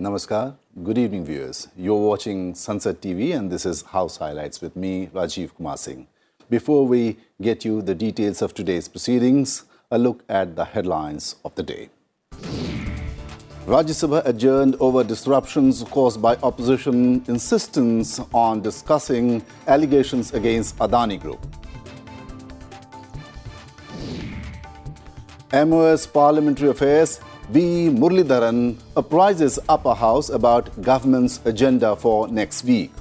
Namaskar. Good evening, viewers. You're watching Sansad TV and this is House Highlights with me, Rajiv Kumar Singh. Before we get you the details of today's proceedings, a look at the headlines of the day. Rajya Sabha adjourned over disruptions caused by opposition insistence on discussing allegations against Adani Group. MOS Parliamentary Affairs B. Muralidharan apprises Upper House about government's agenda for next week.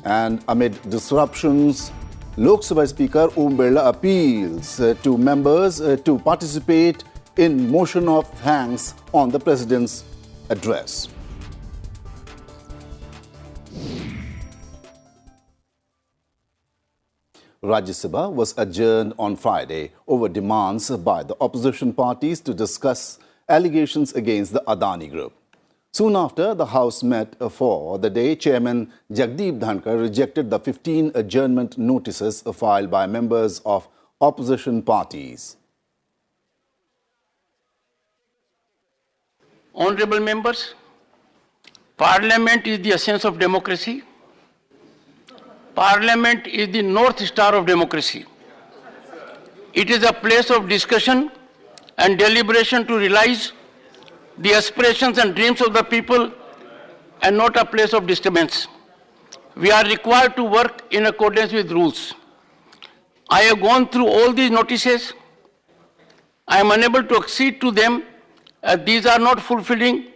And amid disruptions, Lok Sabha Speaker Om Birla appeals to members to participate in motion of thanks on the President's address. Rajya Sabha was adjourned on Friday over demands by the opposition parties to discuss allegations against the Adani Group. Soon after the House met for the day, Chairman Jagdeep Dhankar rejected the 15 adjournment notices filed by members of opposition parties. Honorable members, Parliament is the essence of democracy. Parliament is the North Star of democracy. It is a place of discussion and deliberation to realize the aspirations and dreams of the people and not a place of disturbance. We are required to work in accordance with rules. I have gone through all these notices. I am unable to accede to them as these are not fulfilling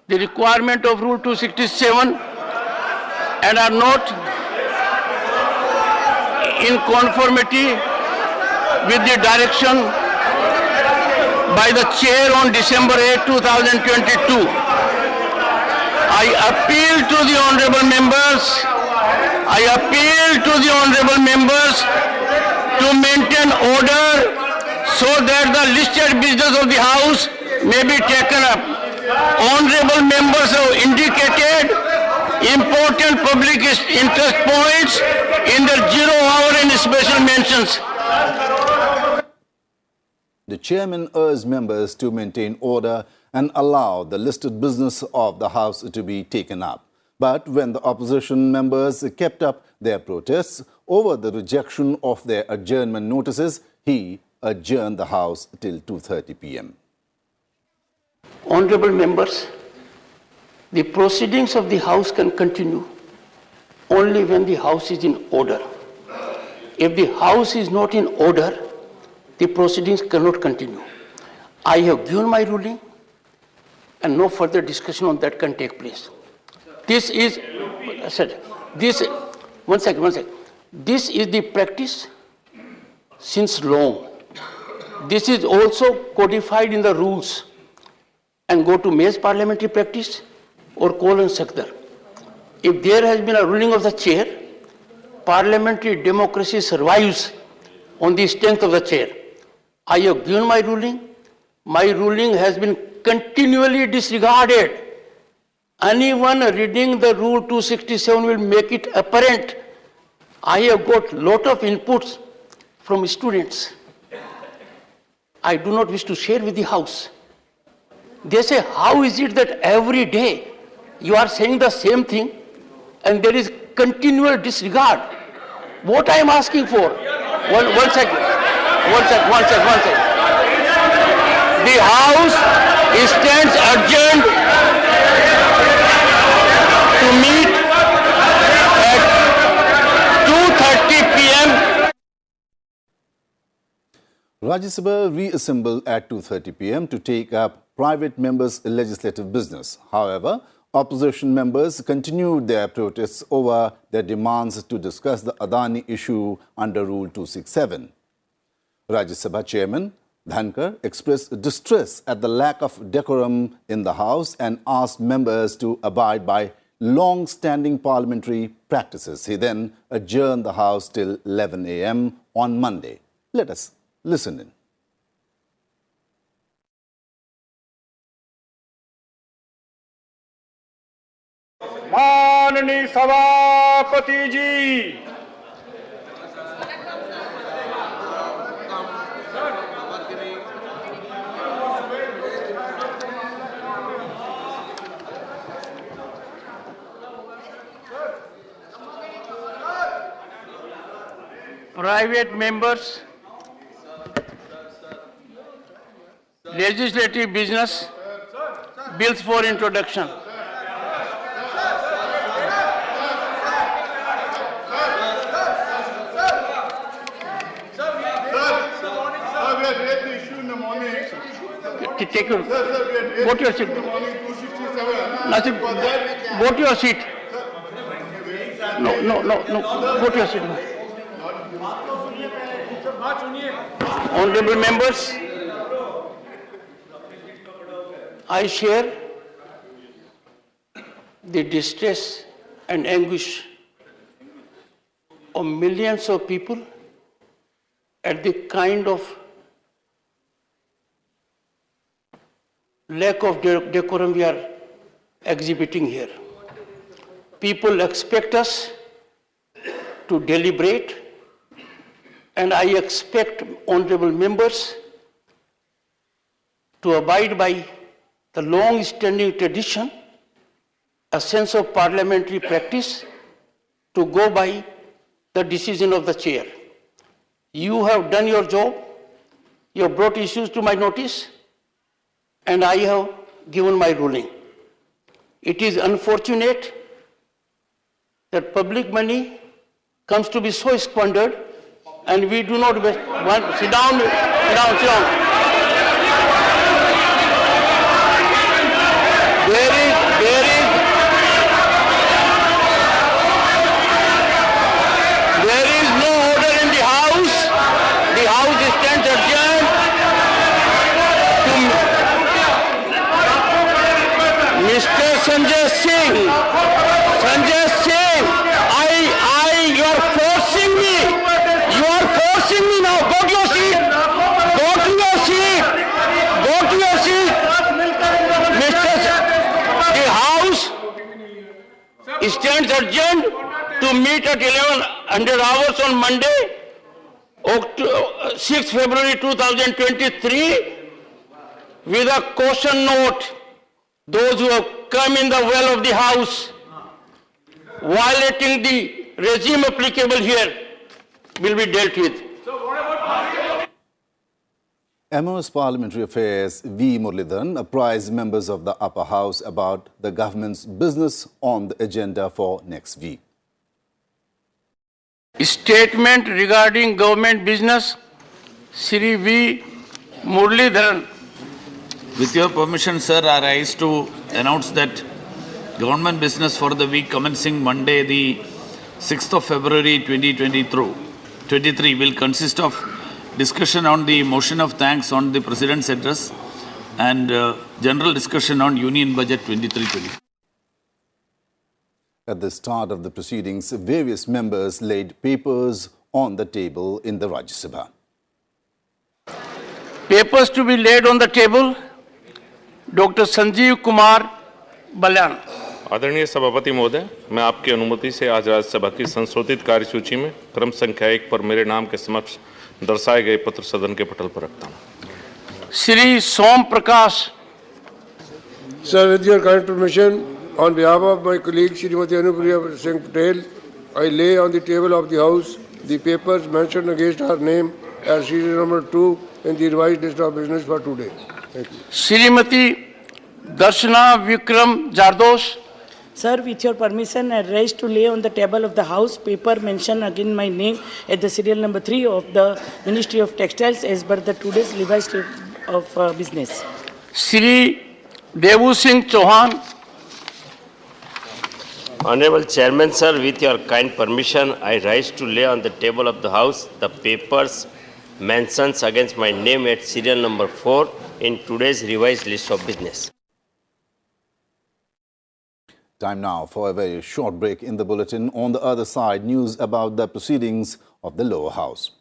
the requirement of Rule 267 and are not in conformity with the direction by the Chair on December 8, 2022. I appeal to the honorable members, to maintain order so that the listed business of the House may be taken up. Honorable members have indicated important public interest points in the 0 hour and special mentions. The chairman urged members to maintain order and allow the listed business of the House to be taken up. But when the opposition members kept up their protests over the rejection of their adjournment notices, he adjourned the House till 2:30 p.m. Honorable members, the proceedings of the House can continue only when the House is in order. If the House is not in order, the proceedings cannot continue. I have given my ruling and no further discussion on that can take place. This is, one second. This is the practice since long. This is also codified in the rules and go to May's parliamentary practice or call on Sakdar. If there has been a ruling of the chair, parliamentary democracy survives on the strength of the chair. I have given my ruling. My ruling has been continually disregarded. Anyone reading the Rule 267 will make it apparent. I have got lot of inputs from students. I do not wish to share with the House. They say, how is it that every day you are saying the same thing and there is continual disregard? What I am asking for, one second. The House stands adjourned to meet at 2:30 p.m. Rajya Sabha reassembled at 2:30 p.m. to take up private members' legislative business. However, opposition members continued their protests over their demands to discuss the Adani issue under Rule 267. Rajya Sabha Chairman Dhankar expressed distress at the lack of decorum in the House and asked members to abide by long-standing parliamentary practices. He then adjourned the House till 11 a.m. on Monday. Let us listen in. माननीय सभापति जी, private members, legislative business, bills for introduction. Take your, go to your seat. Nasir, go to your seat. No, go to your seat. Honorable members, I share the distress and anguish of millions of people at the kind of lack of decorum we are exhibiting here. People expect us to deliberate, and I expect honorable members to abide by the long-standing tradition, a sense of parliamentary practice, to go by the decision of the chair. You have done your job, you have brought issues to my notice, and I have given my ruling. It is unfortunate that public money comes to be so squandered, and we do not want. Sit down. There is no order in the House. The House stands adjourned to Mr. Sanjay Singh, you are forcing me. You are forcing me now. Go to your seat. Go to your seat. Go to your seat. The House stands adjourned to meet at 1100 hours on Monday, 6 February 2023, with a caution note. Those who have come in the well of the House, violating the regime applicable here, will be dealt with. MOS Parliamentary Affairs V. Muralidharan apprised members of the upper house about the government's business on the agenda for next week. Statement regarding government business, Shri V. Muralidharan. With your permission, sir, I rise to announce that government business for the week commencing Monday, the 6th of February 2023 will consist of discussion on the motion of thanks on the President's address and general discussion on Union Budget 23-24. At the start of the proceedings, various members laid papers on the table in the Rajya Sabha. Papers to be laid on the table. Dr. Sanjeev Kumar Balyan. आदरणीय सभापति महोदय, मैं आपकी अनुमति से आज राज्यसभा की संशोधित कार्यसूची में क्रम संख्या 1 पर मेरे नाम के समक्ष दर्शाए गए पत्र सदन के पटल पर रखता हूं। श्री सोम प्रकाश. Sir, with your kind permission, on behalf of my colleague Srimati Anupriya Singh Patel, I lay on the table of the House the papers mentioned against her name as serial number 2 in the revised list of business for today. Thank you. Srimati Darshana Vikram Jardosh. Sir, with your permission, I rise to lay on the table of the House paper mentioned again my name at the serial number 3 of the Ministry of Textiles as per the today's revised of business. Shri Devu Singh Chauhan. Honorable Chairman, sir, with your kind permission, I rise to lay on the table of the House the papers mentioned against my name at serial number 4 in today's revised list of business. Time now for a very short break in the bulletin. On the other side, news about the proceedings of the lower house.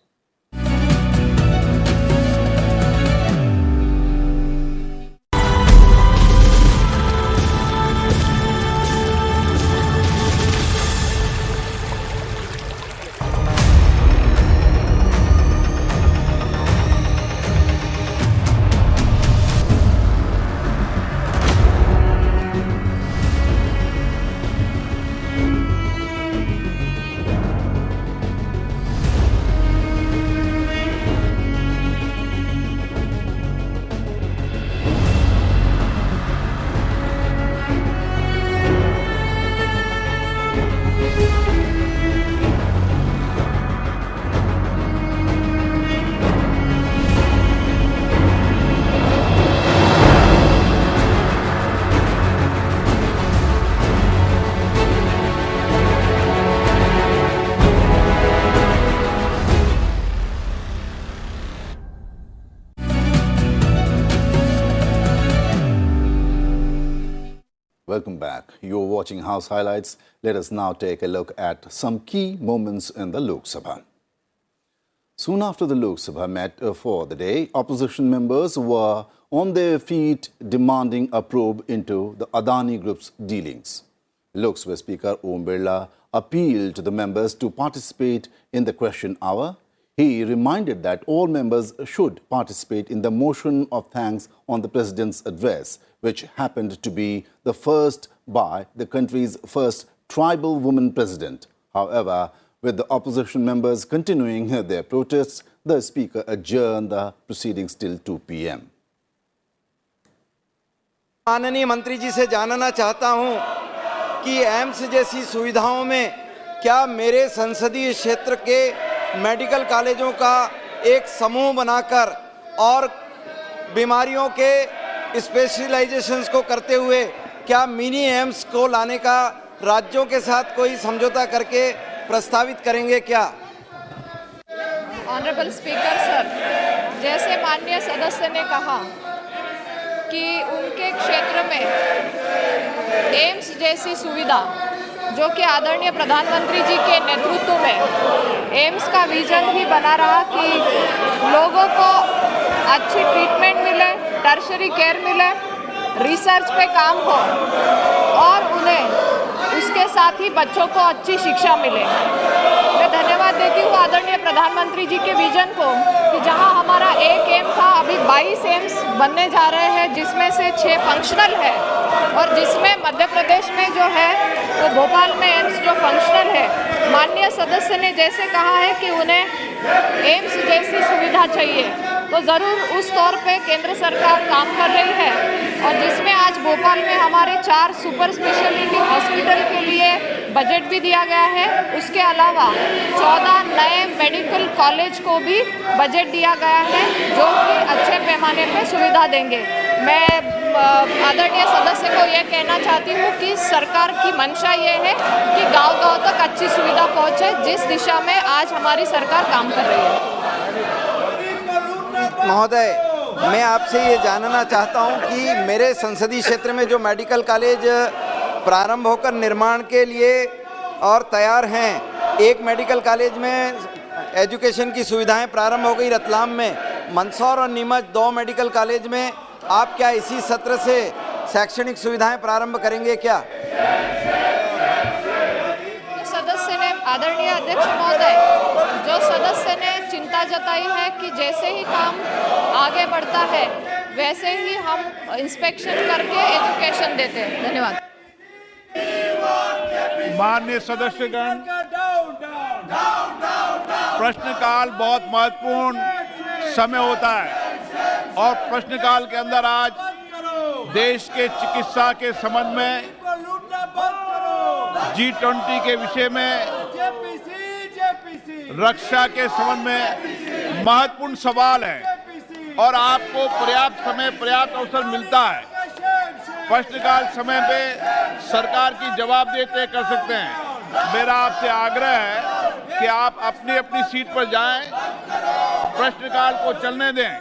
Welcome back. You're watching House Highlights. Let us now take a look at some key moments in the Lok Sabha. Soon after the Lok Sabha met for the day, opposition members were on their feet demanding a probe into the Adani Group's dealings. Lok Sabha Speaker Om Birla appealed to the members to participate in the question hour. He reminded that all members should participate in the motion of thanks on the President's address, which happened to be the first by the country's first tribal woman president. However, with the opposition members continuing their protests, the Speaker adjourned the proceedings till 2 p.m. माननीय मंत्री जी से जानना चाहता हूं कि AIIMS जैसी सुविधाओं में क्या मेरे संसदीय क्षेत्र के मेडिकल कॉलेजों का एक समूह बनाकर और बीमारियों के स्पेशलाइजेशंस को करते हुए क्या मिनी एम्स को लाने का राज्यों के साथ कोई समझौता करके प्रस्तावित करेंगे क्या? ऑनरेबल स्पीकर सर, जैसे माननीय सदस्य ने कहा कि उनके क्षेत्र में एम्स जैसी सुविधा जो कि आदरणीय प्रधानमंत्री जी के नेतृत्व में एम्स का विजन ही बना रहा कि लोगों को अच्छी ट्रीटमेंट मिले, टर्शरी केयर मिले, रिसर्च पे काम हो और उन्हें उसके साथ ही बच्चों को अच्छी शिक्षा मिले। मैं धन्यवाद देती हूँ आदरणीय प्रधानमंत्री जी के विजन को कि जहाँ हमारा एक एम था, अभी 22 एम्स बनने जा रहे हैं, जिसमें से 6 फंक्शनल है और जिसमें मध्य प्रदेश में जो है वो भोपाल में एम्स जो फंक्शनल है। माननीय सदस्य ने जैसे कहा है कि उन्हें एम्स जैसी सुविधा चाहिए, तो ज़रूर उस तौर पे केंद्र सरकार काम कर रही है और जिसमें आज भोपाल में हमारे 4 सुपर स्पेशलिटी हॉस्पिटल के लिए बजट भी दिया गया है। उसके अलावा 14 नए मेडिकल कॉलेज को भी बजट दिया गया है जो कि अच्छे पैमाने पे सुविधा देंगे। मैं आदरणीय सदस्य को ये कहना चाहती हूँ कि सरकार की मंशा ये है कि गांव-गांव तक अच्छी सुविधा पहुँचे, जिस दिशा में आज हमारी सरकार काम कर रही है। महोदय, मैं आपसे ये जानना चाहता हूं कि मेरे संसदीय क्षेत्र में जो मेडिकल कॉलेज प्रारंभ होकर निर्माण के लिए और तैयार हैं, एक मेडिकल कॉलेज में एजुकेशन की सुविधाएं प्रारंभ हो गई रतलाम में, मंदसौर और नीमच 2 मेडिकल कॉलेज में आप क्या इसी सत्र से शैक्षणिक सुविधाएं प्रारंभ करेंगे क्या? सदस्य ने, आदरणीय अध्यक्ष महोदय, जो सदस्य ने चिंता जताई है कि जैसे ही काम आगे बढ़ता है वैसे ही हम इंस्पेक्शन करके एजुकेशन देते हैं। धन्यवाद। माननीय सदस्यगण, प्रश्नकाल बहुत महत्वपूर्ण समय होता है और प्रश्नकाल के अंदर आज देश के चिकित्सा के संबंध में, G20 के विषय में, रक्षा के संबंध में महत्वपूर्ण सवाल है और आपको पर्याप्त समय, पर्याप्त अवसर मिलता है। प्रश्नकाल समय पे सरकार की जवाब देते कर सकते हैं। मेरा आपसे आग्रह है कि आप अपनी अपनी सीट पर जाएं, प्रश्नकाल को चलने दें।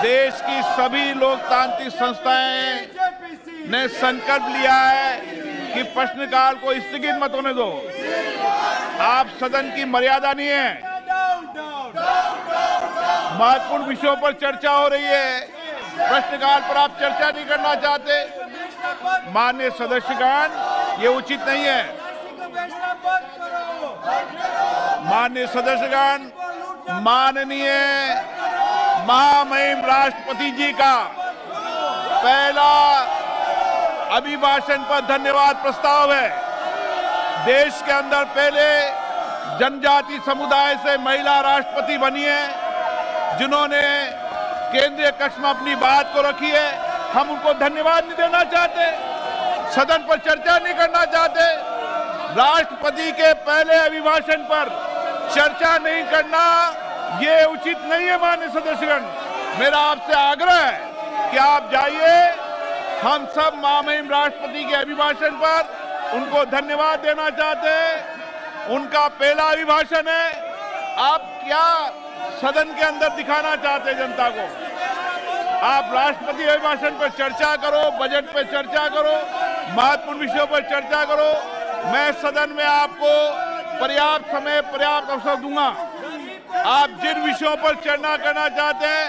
देश की सभी लोकतांत्रिक संस्थाएं ने संकल्प लिया है कि प्रश्नकाल को स्थगित मत होने दो। आप सदन की मर्यादा नहीं है। महत्वपूर्ण विषयों पर चर्चा हो रही है, प्रश्नकाल पर आप चर्चा नहीं करना चाहते। माननीय सदस्यगण, ये उचित नहीं है। माननीय सदस्यगण, माननीय महामहिम राष्ट्रपति जी का पहला अभिभाषण पर धन्यवाद प्रस्ताव है। देश के अंदर पहले जनजाति समुदाय से महिला राष्ट्रपति बनी है, जिन्होंने केंद्रीय कक्ष में अपनी बात को रखी है। हम उनको धन्यवाद नहीं देना चाहते, सदन पर चर्चा नहीं करना चाहते। राष्ट्रपति के पहले अभिभाषण पर चर्चा नहीं करना ये उचित नहीं है। माननीय सदस्यगण, मेरा आपसे आग्रह है कि आप जाइए। हम सब महामहिम राष्ट्रपति के अभिभाषण पर उनको धन्यवाद देना चाहते हैं। उनका पहला अभिभाषण है। आप क्या सदन के अंदर दिखाना चाहते हैं जनता को? आप राष्ट्रपति अभिभाषण पर चर्चा करो, बजट पर चर्चा करो, महत्वपूर्ण विषयों पर चर्चा करो। मैं सदन में आपको पर्याप्त समय, पर्याप्त अवसर दूंगा। आप जिन विषयों पर चर्चा करना चाहते हैं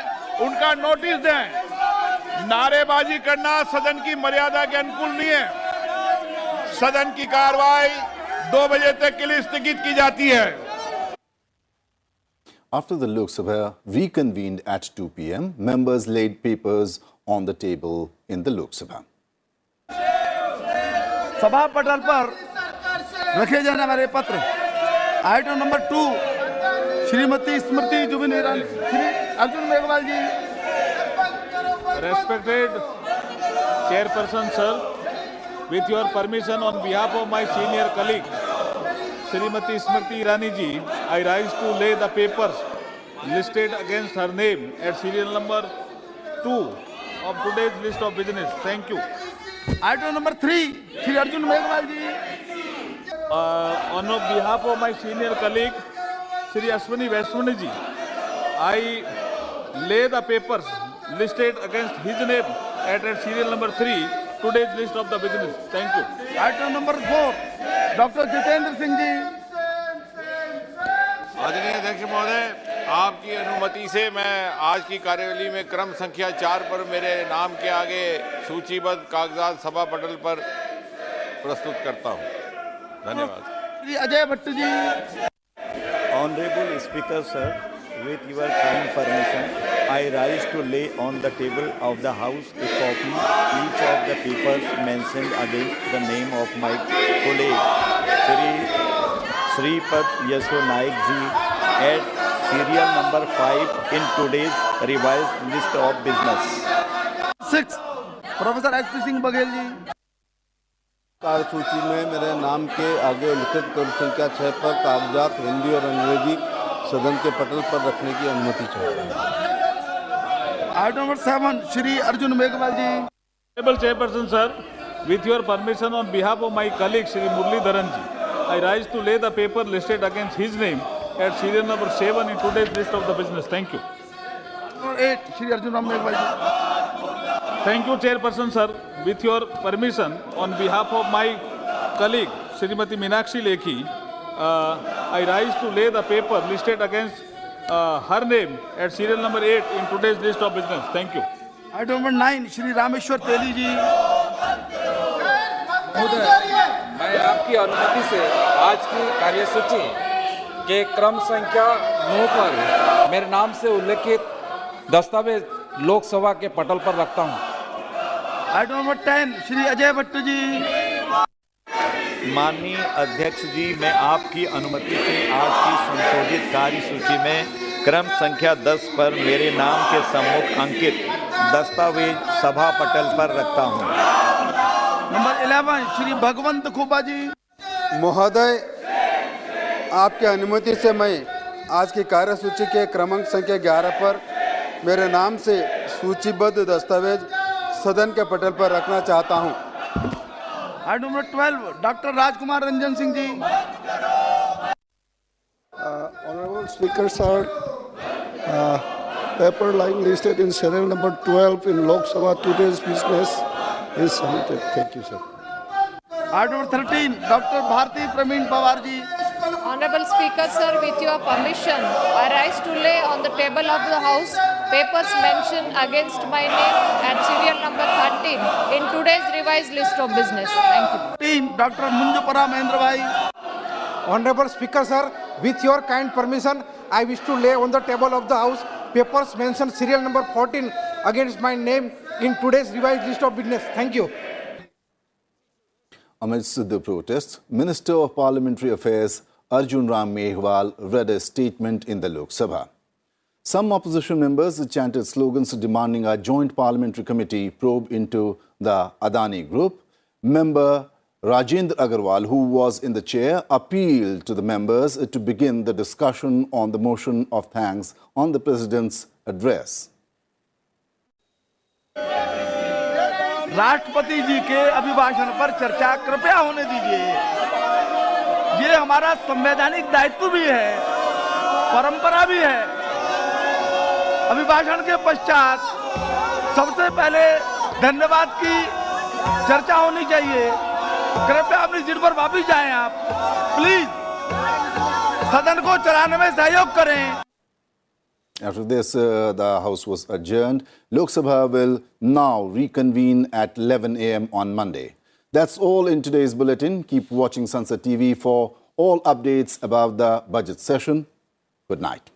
उनका नोटिस दें। नारेबाजी करना सदन की मर्यादा के अनुकूल नहीं है। सदन की कार्रवाई 2 बजे तक के लिए स्थगित की जाती है। After the Lok Sabha reconvened at 2 p.m., members laid papers on the table in the Lok Sabha. सभा पटल पर रखे जाने वाले पत्र item number 2 Shrimati Smriti Zubin Irani, Shri Arjun Meghwal ji. Respected Chairperson sir, with your permission on behalf of my senior colleague Srimati Smriti Irani ji, I rise to lay the papers listed against her name at serial number 2 of today's list of business. Thank you. Item number 3, Shri Arjun Meghwal ji. On behalf of my senior colleague Shri Ashwini Vaishwani ji, I lay the papers listed against his name at serial number 3, today's list of the business. Thank you. Item number 4, Dr. Jitendra Singh ji. आदरणीय अध्यक्ष महोदय, आपकी अनुमति से मैं आज की कार्यवाही में क्रम संख्या 4 पर मेरे नाम के आगे सूचीबद्ध कागजात सभा पटल पर प्रस्तुत करता हूं। धन्यवाद। Shri Ajay Bhatt ji. Honorable Speaker sir, with your kind permission, I rise to lay on the table of the House a copy each of the papers mentioned against the name of my colleague Shripad Yasho Naik ji at serial number 5 in today's revised list of business. 6, Professor H.P. Singh Baghel जी। कार्यसूची में मेरे नाम के आगे लिखित क्रम संख्या 6 पर कागजात हिंदी और अंग्रेजी सदन के पटल पर रखने की अनुमति चाहता हूँ। Item number 7, Shri Arjun Meghwal ji. Honorable Chairperson sir, with your permission on behalf of my colleague Shri Muralidharan ji, I rise to lay the paper listed against his name at serial number 7 in today's list of the business. Thank you. Number 8, Shri Arjun Ram Meghwal ji. Thank you, Chairperson sir. With your permission, on behalf of my colleague Srimati Meenakshi Lekhi, I rise to lay the paper listed against her name at serial number 8 in today's list of business. Thank you. Item number 9, Shri Rameshwar Teli ji. मैं आपकी अनुमति से आज की कार्यसूची के क्रम संख्या 9 पर मेरे नाम से उल्लेखित दस्तावेज लोकसभा के पटल पर रखता हूं। Item number 10, Shri Ajay Bhatt ji. माननीय अध्यक्ष जी, मैं आपकी अनुमति से आज की संशोधित कार्यसूची में क्रम संख्या 10 पर मेरे नाम के सम्मुख अंकित दस्तावेज सभा पटल पर रखता हूं। Number 11, Shri भगवंत खोबा जी। महोदय, आपकी अनुमति से मैं आज की कार्यसूची के क्रमांक संख्या 11 पर मेरे नाम से सूचीबद्ध दस्तावेज सदन के पटल पर रखना चाहता हूं। Item number 12, Dr. Rajkumar Ranjan Singh ji. Honorable Speaker sir, paper lying listed in serial number 12 in Lok Sabha today's business is submitted. Thank you, sir. Item number 13, Dr. Bharti Praveen Pawar ji. Honorable Speaker sir, with your permission, I rise to lay on the table of the House papers mentioned against my name at serial number 13 in today's revised list of business. Thank you. Dr. Munjupara Mahendra bhai. Honorable Speaker sir, with your kind permission, I wish to lay on the table of the House papers mentioned serial number 14 against my name in today's revised list of business. Thank you. Amidst the protests, Minister of Parliamentary Affairs Arjun Ram Meghwal read a statement in the Lok Sabha. Some opposition members chanted slogans demanding a joint parliamentary committee probe into the Adani group. Member Rajendra Agarwal, who was in the chair, appealed to the members to begin the discussion on the motion of thanks on the President's address. राष्ट्रपति जी के अभिभाषण पर चर्चा कृपया होने दीजिए। ये हमारा संवैधानिक दायित्व भी है, परंपरा भी है। अभिभाषण के पश्चात सबसे पहले धन्यवाद की चर्चा होनी चाहिए। कृपया अपनी सीट पर वापस जाएं आप, प्लीज सदन को चलाने में सहयोग करें। After this, the House was adjourned. Lok Sabha will now reconvene at 11 a.m. on Monday. That's all in today's bulletin. Keep watching Sansad TV for all updates about the budget session. Good night.